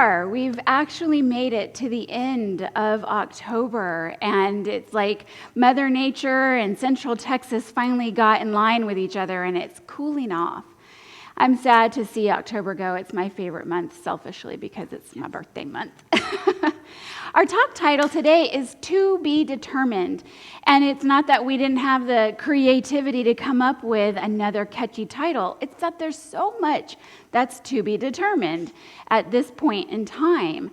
are. We've actually made it to the end of October, and it's like Mother Nature and Central Texas finally got in line with each other, and it's cooling off. I'm sad to see October go. It's my favorite month, selfishly, because it's my birthday month. Our talk title today is To Be Determined, and it's not that we didn't have the creativity to come up with another catchy title. It's that there's so much that's to be determined at this point in time.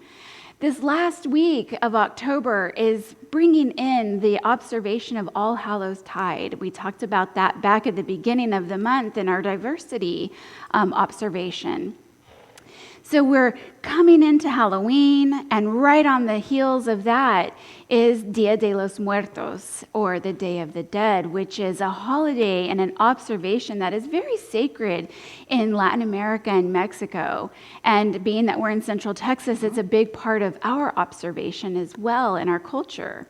This last week of October is bringing in the observation of All Hallows Tide. We talked about that back at the beginning of the month in our diversity observation. So we're coming into Halloween, and right on the heels of that is Dia de los Muertos, or the Day of the Dead, which is a holiday and an observation that is very sacred in Latin America and Mexico. And being that we're in Central Texas, it's a big part of our observation as well in our culture.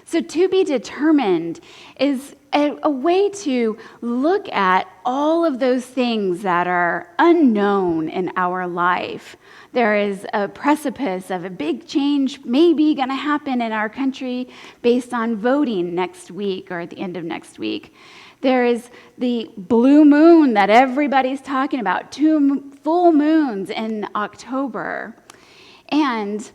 So to be determined is a way to look at all of those things that are unknown in our life. There is a precipice of a big change maybe going to happen in our country based on voting next week or at the end of next week. There is the blue moon that everybody's talking about, 2 full moons in October. And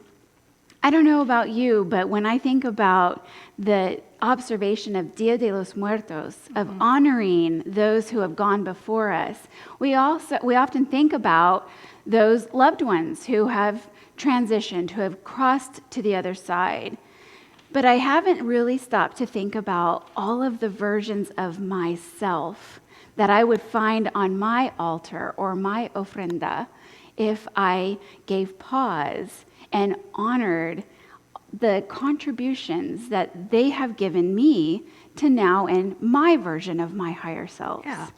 I don't know about you, but when I think about the observation of Dia de los Muertos, of honoring those who have gone before us, we often think about those loved ones who have transitioned, who have crossed to the other side. But I haven't really stopped to think about all of the versions of myself that I would find on my altar or my ofrenda if I gave pause and honored the contributions that they have given me to now in my version of my higher selves. Yeah.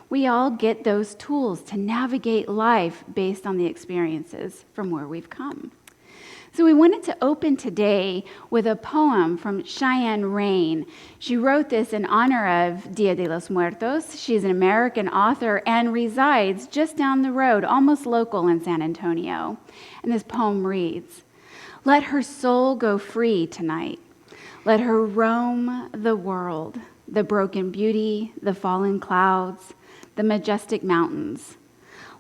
We all get those tools to navigate life based on the experiences from where we've come. So we wanted to open today with a poem from Cheyenne Rain. She wrote this in honor of Dia de los Muertos. She's an American author and resides just down the road, almost local in San Antonio. And this poem reads, "Let her soul go free tonight. Let her roam the world, the broken beauty, the fallen clouds, the majestic mountains.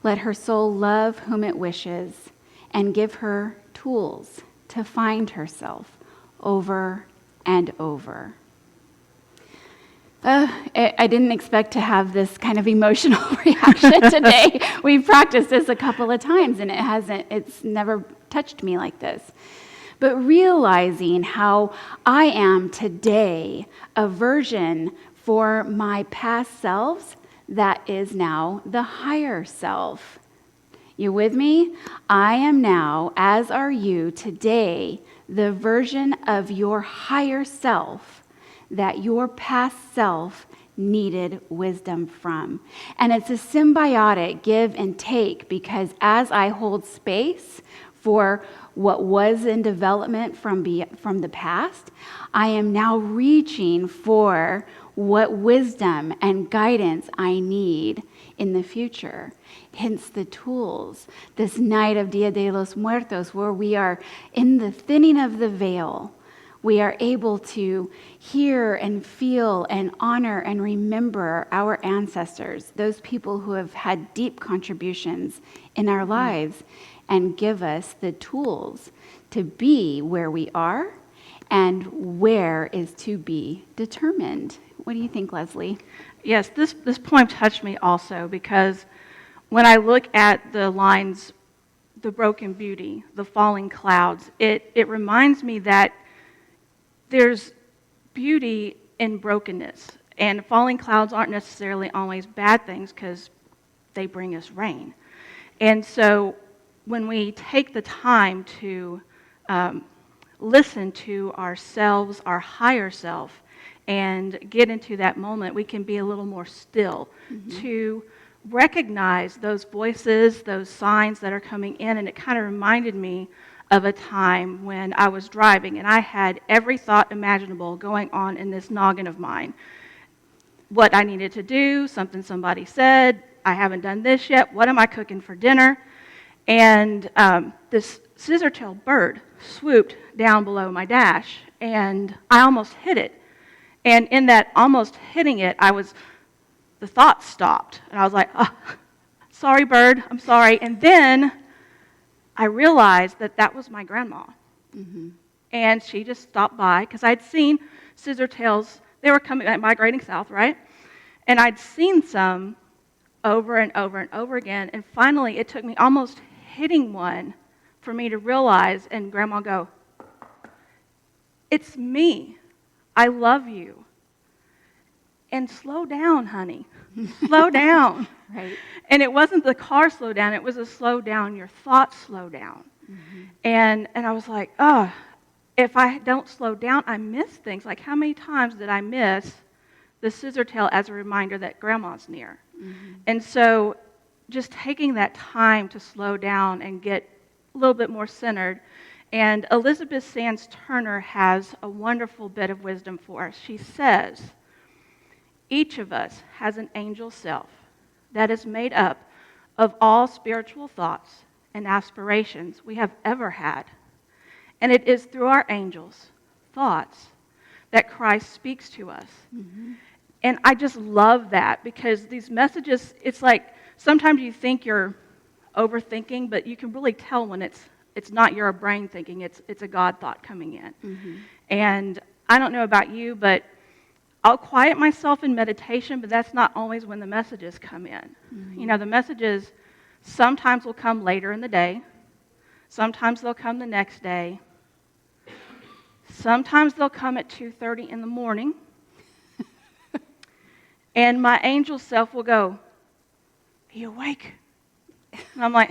Let her soul love whom it wishes and give her tools to find herself over and over." I didn't expect to have this kind of emotional reaction today. We've practiced this a couple of times, and it's never touched me like this. But realizing how I am today a version for my past selves that is now the higher self. You with me? I am now, as are you today, the version of your higher self that your past self needed wisdom from. And it's a symbiotic give and take, because as I hold space for what was in development from the past, I am now reaching for what wisdom and guidance I need in the future. Hence the tools, this night of Dia de los Muertos, where we are in the thinning of the veil. We are able to hear and feel and honor and remember our ancestors, those people who have had deep contributions in our lives, and give us the tools to be where we are and where is to be determined. What do you think, Leslie? Yes, this poem touched me also, because when I look at the lines, the broken beauty, the falling clouds, it reminds me that there's beauty in brokenness. And falling clouds aren't necessarily always bad things, because they bring us rain. And so when we take the time to listen to ourselves, our higher self, and get into that moment, we can be a little more still to recognize those voices, those signs that are coming in. And it kind of reminded me of a time when I was driving and I had every thought imaginable going on in this noggin of mine. What I needed to do, something somebody said, I haven't done this yet, what am I cooking for dinner? And this scissor-tail bird swooped down below my dash, and I almost hit it. And in that almost hitting it, the thought stopped. And I was like, oh, sorry, bird, I'm sorry. And then I realized that that was my grandma. Mm-hmm. And she just stopped by, because I'd seen scissor-tails. They were migrating south, right? And I'd seen some over and over and over again. And finally, it took me almost hitting one for me to realize, and Grandma go, it's me. I love you. And slow down, honey. Slow down. Right. And it wasn't the car slow down, it was a slow down, your thoughts slow down. Mm-hmm. And I was like, oh, if I don't slow down, I miss things. Like, how many times did I miss the scissor tail as a reminder that Grandma's near? Mm-hmm. And so just taking that time to slow down and get a little bit more centered. And Elizabeth Sands Turner has a wonderful bit of wisdom for us. She says, each of us has an angel self that is made up of all spiritual thoughts and aspirations we have ever had. And it is through our angels' thoughts that Christ speaks to us. Mm-hmm. And I just love that, because these messages, it's like sometimes you think you're overthinking, but you can really tell when it's not your brain thinking, it's a God thought coming in. Mm-hmm. And I don't know about you, but I'll quiet myself in meditation, but that's not always when the messages come in. Mm-hmm. You know, the messages sometimes will come later in the day. Sometimes they'll come the next day. Sometimes they'll come at 2:30 in the morning. And my angel self will go, are you awake? And I'm like,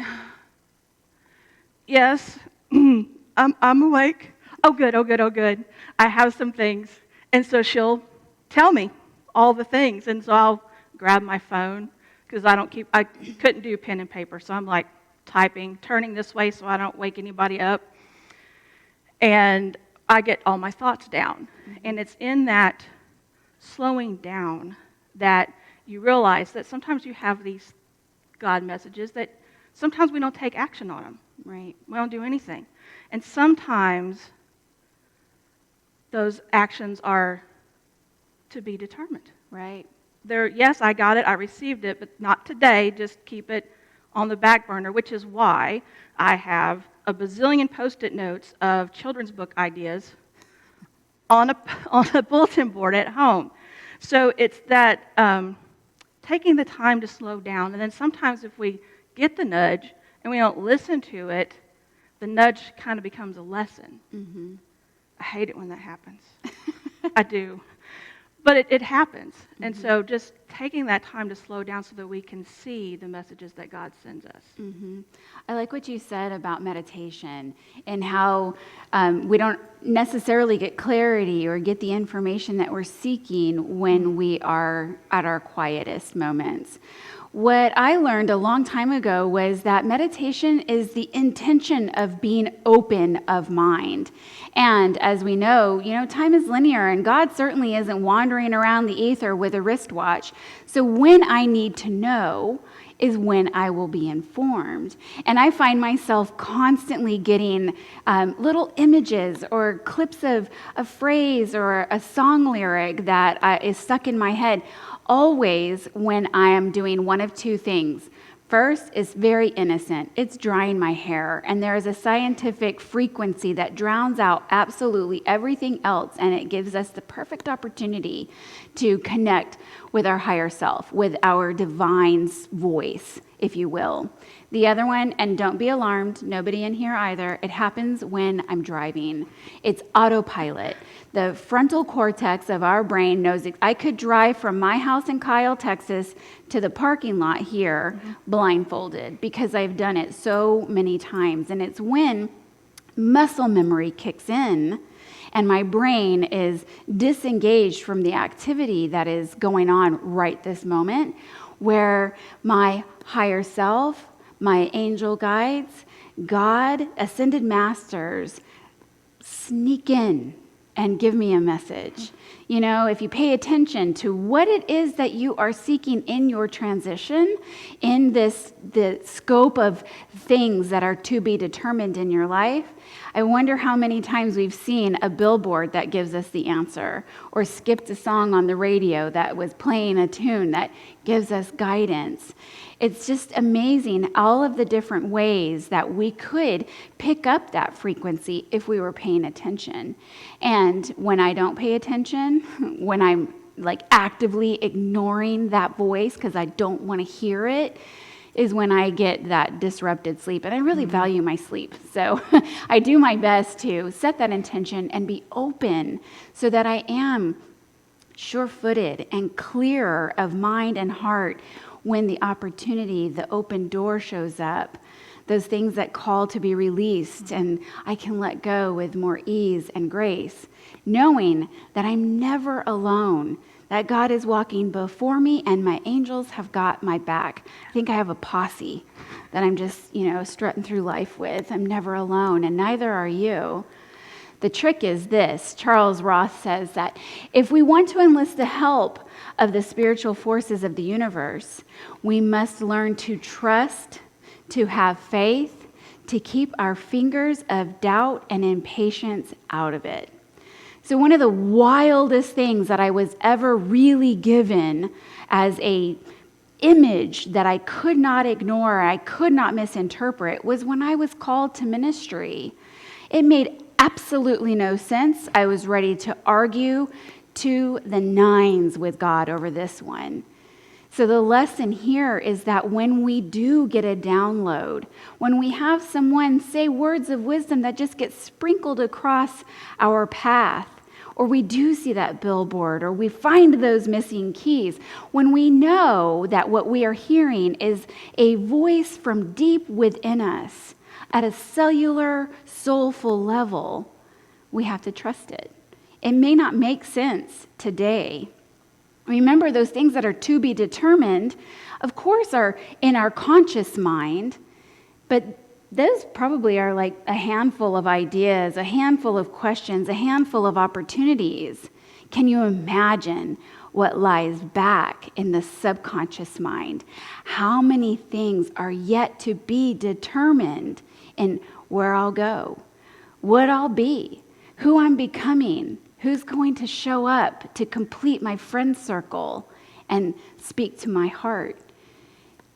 yes, I'm awake. Oh, good. I have some things. And so she'll tell me all the things. And so I'll grab my phone, because I couldn't do pen and paper. So I'm like typing, turning this way so I don't wake anybody up. And I get all my thoughts down. And it's in that slowing down that you realize that sometimes you have these God messages that sometimes we don't take action on them. Right? We don't do anything. And sometimes those actions are to be determined. Right? Yes, I got it, I received it, but not today. Just keep it on the back burner, which is why I have a bazillion Post-it notes of children's book ideas on a bulletin board at home. So it's that taking the time to slow down, and then sometimes if we get the nudge and we don't listen to it, the nudge kind of becomes a lesson. Mm-hmm. I hate it when that happens. I do. But it happens. Mm-hmm. And so just taking that time to slow down so that we can see the messages that God sends us. Mm-hmm. I like what you said about meditation and how we don't necessarily get clarity or get the information that we're seeking when we are at our quietest moments. What I learned a long time ago was that meditation is the intention of being open of mind. And as we know, time is linear, and God certainly isn't wandering around the ether with a wristwatch. So when I need to know is when I will be informed. And I find myself constantly getting little images or clips of a phrase or a song lyric that is stuck in my head, always when I am doing one of two things. First, it's very innocent. It's drying my hair, and there is a scientific frequency that drowns out absolutely everything else, and it gives us the perfect opportunity to connect with our higher self, with our divine voice, if you will. The other one, and don't be alarmed, nobody in here either, it happens when I'm driving. It's autopilot. The frontal cortex of our brain knows I could drive from my house in Kyle, Texas, to the parking lot here blindfolded, because I've done it so many times. And it's when muscle memory kicks in and my brain is disengaged from the activity that is going on right this moment, where my higher self, my angel guides, God, ascended masters sneak in and give me a message. You know, if you pay attention to what it is that you are seeking in your transition, in the scope of things that are to be determined in your life, I wonder how many times we've seen a billboard that gives us the answer, or skipped a song on the radio that was playing a tune that gives us guidance. It's just amazing all of the different ways that we could pick up that frequency if we were paying attention. And when I don't pay attention, when I'm like actively ignoring that voice because I don't want to hear it, is when I get that disrupted sleep. And I really value my sleep. So I do my best to set that intention and be open so that I am sure-footed and clear of mind and heart when the opportunity, the open door shows up, those things that call to be released, and I can let go with more ease and grace, knowing that I'm never alone, that God is walking before me and my angels have got my back. I think I have a posse that I'm just, strutting through life with. I'm never alone, and neither are you. The trick is this. Charles Roth says that if we want to enlist the help of the spiritual forces of the universe, we must learn to trust, to have faith, to keep our fingers of doubt and impatience out of it. So one of the wildest things that I was ever really given as a image that I could not ignore, I could not misinterpret, was when I was called to ministry. It made absolutely no sense. I was ready to argue to the nines with God over this one. So the lesson here is that when we do get a download, when we have someone say words of wisdom that just get sprinkled across our path, or we do see that billboard, or we find those missing keys, when we know that what we are hearing is a voice from deep within us at a cellular, soulful level, we have to trust it. It may not make sense today. Remember, those things that are to be determined, of course, are in our conscious mind, but those probably are like a handful of ideas, a handful of questions, a handful of opportunities. Can you imagine what lies back in the subconscious mind? How many things are yet to be determined in where I'll go, what I'll be, who I'm becoming, who's going to show up to complete my friend circle and speak to my heart?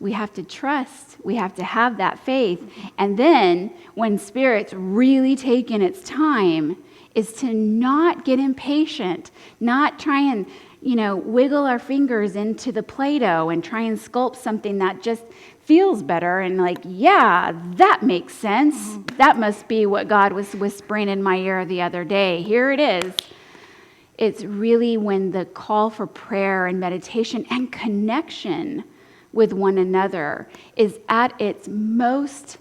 We have to trust. We have to have that faith. And then when Spirit's really taken its time, is to not get impatient, not try and, wiggle our fingers into the Play-Doh and try and sculpt something that just feels better and like, yeah, that makes sense. That must be what God was whispering in my ear the other day. Here it is. It's really when the call for prayer and meditation and connection with one another is at its most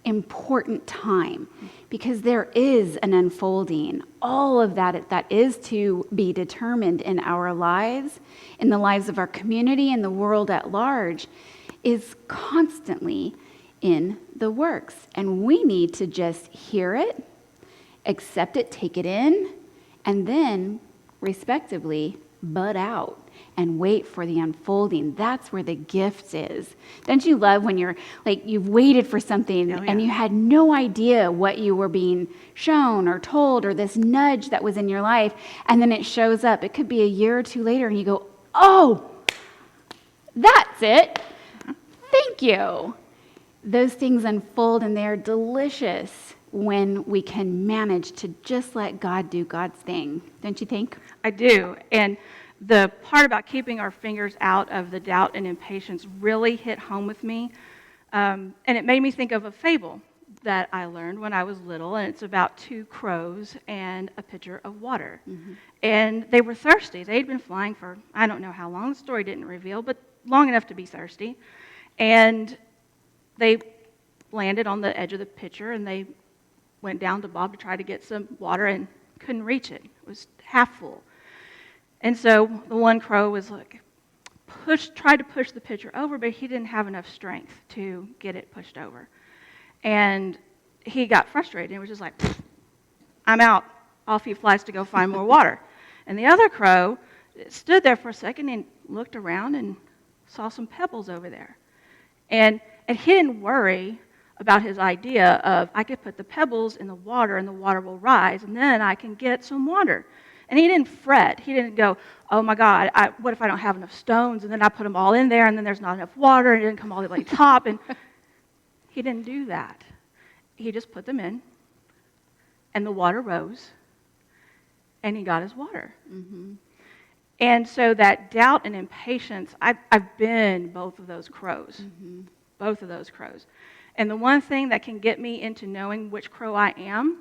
important time, because there is an unfolding. All of that is to be determined in our lives, in the lives of our community, and the world at large, is constantly in the works. And we need to just hear it, accept it, take it in, and then, respectively, bud out and wait for the unfolding. That's where the gift is. Don't you love when you're like, you've waited for something and you had no idea what you were being shown or told, or this nudge that was in your life, and then it shows up. It could be a year or two later and you go, oh, that's it. Thank you. Those things unfold and they're delicious when we can manage to just let God do God's thing. Don't you think? I do. And the part about keeping our fingers out of the doubt and impatience really hit home with me. And it made me think of a fable that I learned when I was little, and it's about two crows and a pitcher of water. Mm-hmm. And they were thirsty. They'd been flying for, I don't know how long, the story didn't reveal, but long enough to be thirsty. And they landed on the edge of the pitcher, and they went down to Bob to try to get some water and couldn't reach it. It was half full. And so the one crow was like, tried to push the pitcher over, but he didn't have enough strength to get it pushed over. And he got frustrated and was just like, I'm out. Off he flies to go find more water. And the other crow stood there for a second and looked around and saw some pebbles over there. And he didn't worry about his idea of, I could put the pebbles in the water and the water will rise, and then I can get some water. And he didn't fret. He didn't go, oh my God, what if I don't have enough stones? And then I put them all in there, and then there's not enough water, and it didn't come all the way to the top. And he didn't do that. He just put them in, and the water rose, and he got his water. Mm-hmm. And so that doubt and impatience, I've been both of those crows, both of those crows. And the one thing that can get me into knowing which crow I am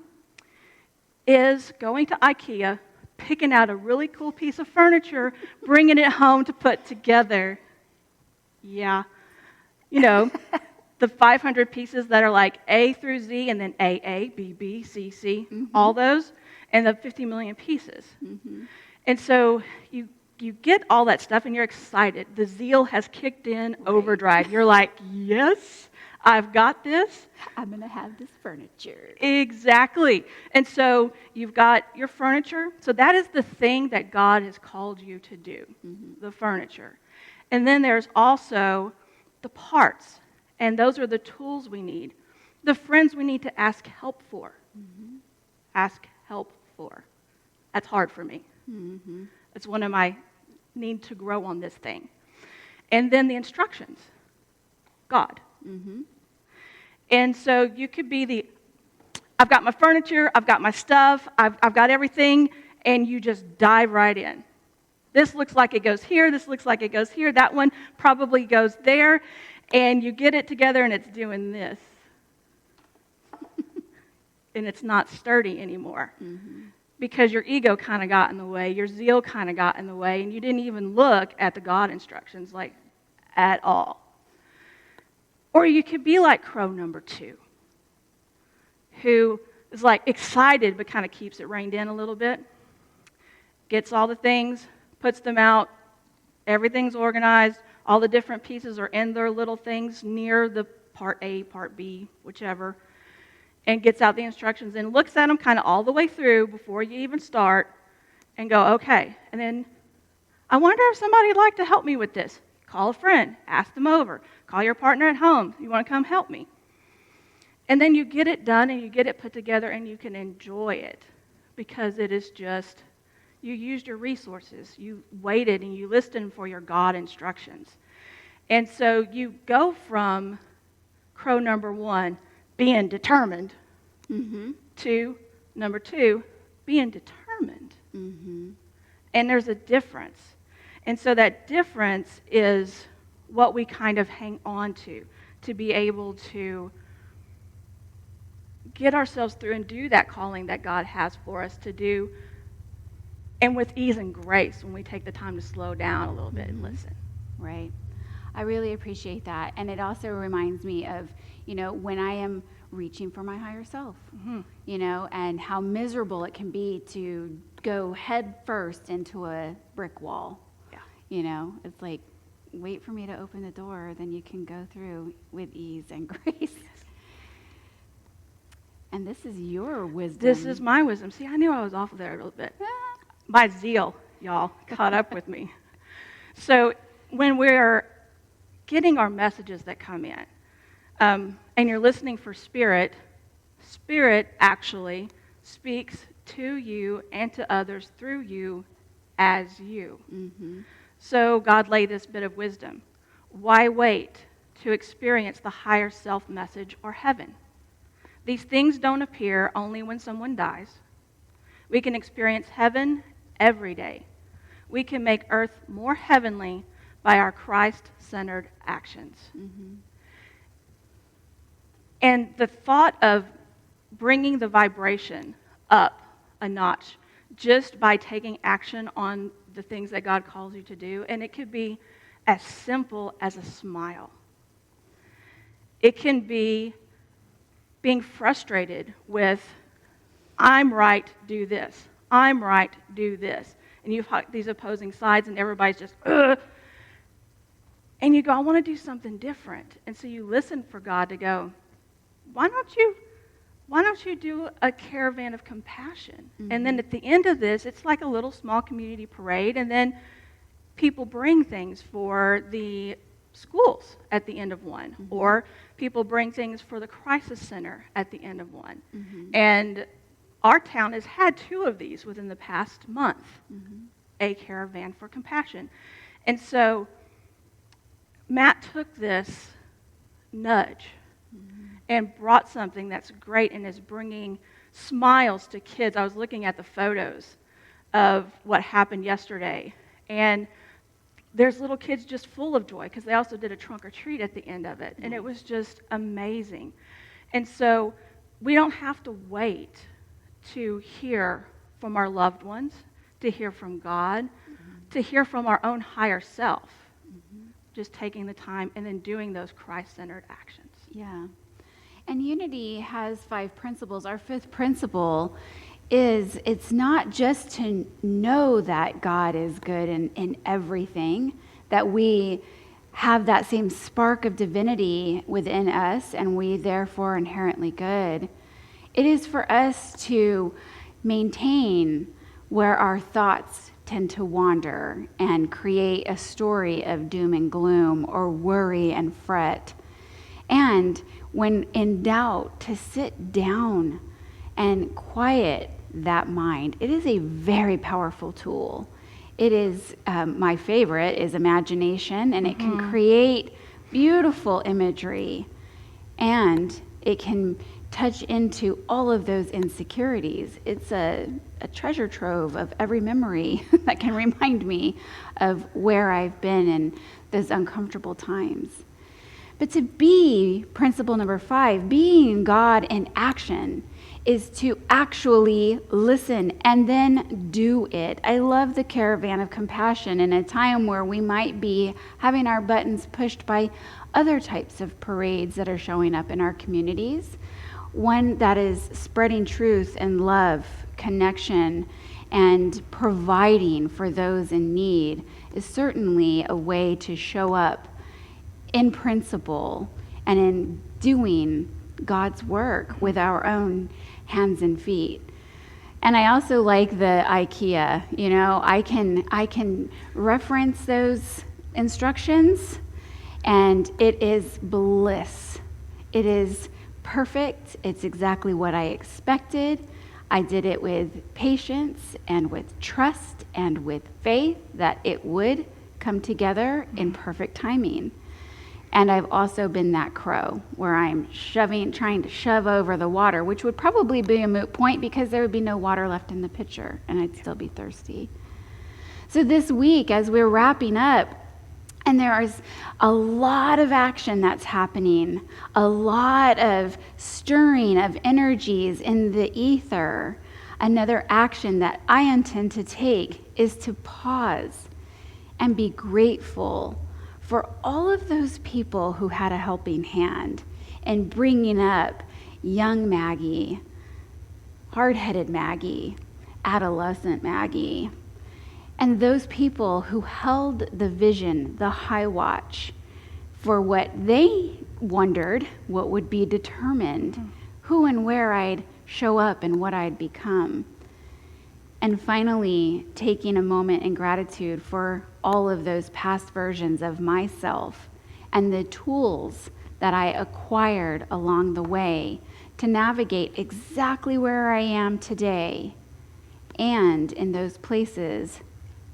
is going to IKEA, picking out a really cool piece of furniture, bringing it home to put together. Yeah. You know, the 500 pieces that are like A through Z and then AA, BB, CC, all those, and the 50 million pieces. Mm-hmm. And so you get all that stuff and you're excited. The zeal has kicked in overdrive. You're like, yes, I've got this. I'm going to have this furniture. Exactly. And so you've got your furniture. So that is the thing that God has called you to do, the furniture. And then there's also the parts. And those are the tools we need. The friends we need to ask help for. Mm-hmm. Ask help for. That's hard for me. Mm-hmm. It's one of my need to grow on this thing. And then the instructions. God. Mm-hmm. And so you could be I've got my furniture, I've got my stuff, I've got everything, and you just dive right in. This looks like it goes here, this looks like it goes here, that one probably goes there, and you get it together and it's doing this. And it's not sturdy anymore. Mm-hmm. Because your ego kind of got in the way, your zeal kind of got in the way, and you didn't even look at the God instructions, like, at all. Or you could be like crow number 2, who is like excited but kind of keeps it reined in a little bit, gets all the things, puts them out, everything's organized, all the different pieces are in their little things near the part A, part B, whichever, and gets out the instructions and looks at them kind of all the way through before you even start and go, okay. And then, I wonder if somebody would like to help me with this. Call a friend, ask them over, call your partner at home, you want to come help me. And then you get it done and you get it put together and you can enjoy it because it is just, you used your resources, you waited and you listened for your God instructions. And so you go from crow number 1, being determined, to number 2, being determined. Mm-hmm. And there's a difference. And so that difference is what we kind of hang on to be able to get ourselves through and do that calling that God has for us to do, and with ease and grace when we take the time to slow down a little bit and listen. Right. I really appreciate that. And it also reminds me of, when I am reaching for my higher self, and how miserable it can be to go head first into a brick wall. Yeah. It's like, wait for me to open the door, then you can go through with ease and grace. And this is your wisdom. This is my wisdom. See, I knew I was off there a little bit. My zeal, y'all, caught up with me. So when we're getting our messages that come in, and you're listening for Spirit actually speaks to you and to others through you as you. Mm-hmm. So God laid this bit of wisdom. Why wait to experience the higher self message or heaven? These things don't appear only when someone dies. We can experience heaven every day. We can make earth more heavenly by our Christ-centered actions. Mm-hmm. And the thought of bringing the vibration up a notch just by taking action on the things that God calls you to do, and it could be as simple as a smile. It can be being frustrated with, I'm right, do this. I'm right, do this. And you've got these opposing sides, and everybody's just, ugh. And you go, I want to do something different. And so you listen for God to go, why don't why don't you do a caravan of compassion? And then at the end of this, it's like a little small community parade, and then people bring things for the schools at the end of one, or people bring things for the crisis center at the end of one. And our town has had 2 of these within the past month, a caravan for compassion. And so Matt took this nudge and brought something that's great and is bringing smiles to kids. I was looking at the photos of what happened yesterday, and there's little kids just full of joy because they also did a trunk or treat at the end of it, and it was just amazing. And so we don't have to wait to hear from our loved ones, to hear from God, to hear from our own higher self, just taking the time and then doing those Christ-centered actions. Yeah. And Unity has 5 principles. Our 5th principle is it's not just to know that God is good in everything, that we have that same spark of divinity within us and we therefore inherently good. It is for us to maintain where our thoughts tend to wander and create a story of doom and gloom or worry and fret. And when in doubt, to sit down and quiet that mind. It is a very powerful tool. It is, my favorite is imagination, and it can create beautiful imagery, and it can touch into all of those insecurities. It's a treasure trove of every memory that can remind me of where I've been in those uncomfortable times. But to be, principle number 5, being God in action, is to actually listen and then do it. I love the caravan of compassion in a time where we might be having our buttons pushed by other types of parades that are showing up in our communities. One that is spreading truth and love, connection, and providing for those in need is certainly a way to show up in principle and in doing God's work with our own hands and feet. And I also like the IKEA. You know, I can reference those instructions, and it is bliss. It is perfect. It's exactly what I expected. I did it with patience and with trust and with faith that it would come together in perfect timing. And I've also been that crow where I'm trying to shove over the water, which would probably be a moot point because there would be no water left in the pitcher and I'd still be thirsty. So this week, as we're wrapping up, and there is a lot of action that's happening, a lot of stirring of energies in the ether, another action that I intend to take is to pause and be grateful for all of those people who had a helping hand in bringing up young Maggie, hard-headed Maggie, adolescent Maggie, and those people who held the vision, the high watch, for what they wondered what would be determined, who and where I'd show up and what I'd become. And finally, taking a moment in gratitude for all of those past versions of myself and the tools that I acquired along the way to navigate exactly where I am today and in those places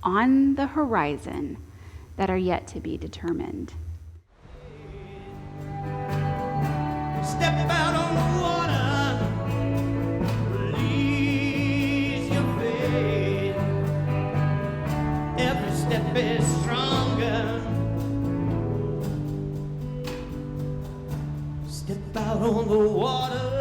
on the horizon that are yet to be determined. Step out on the water. Every step is stronger. Step out on the water.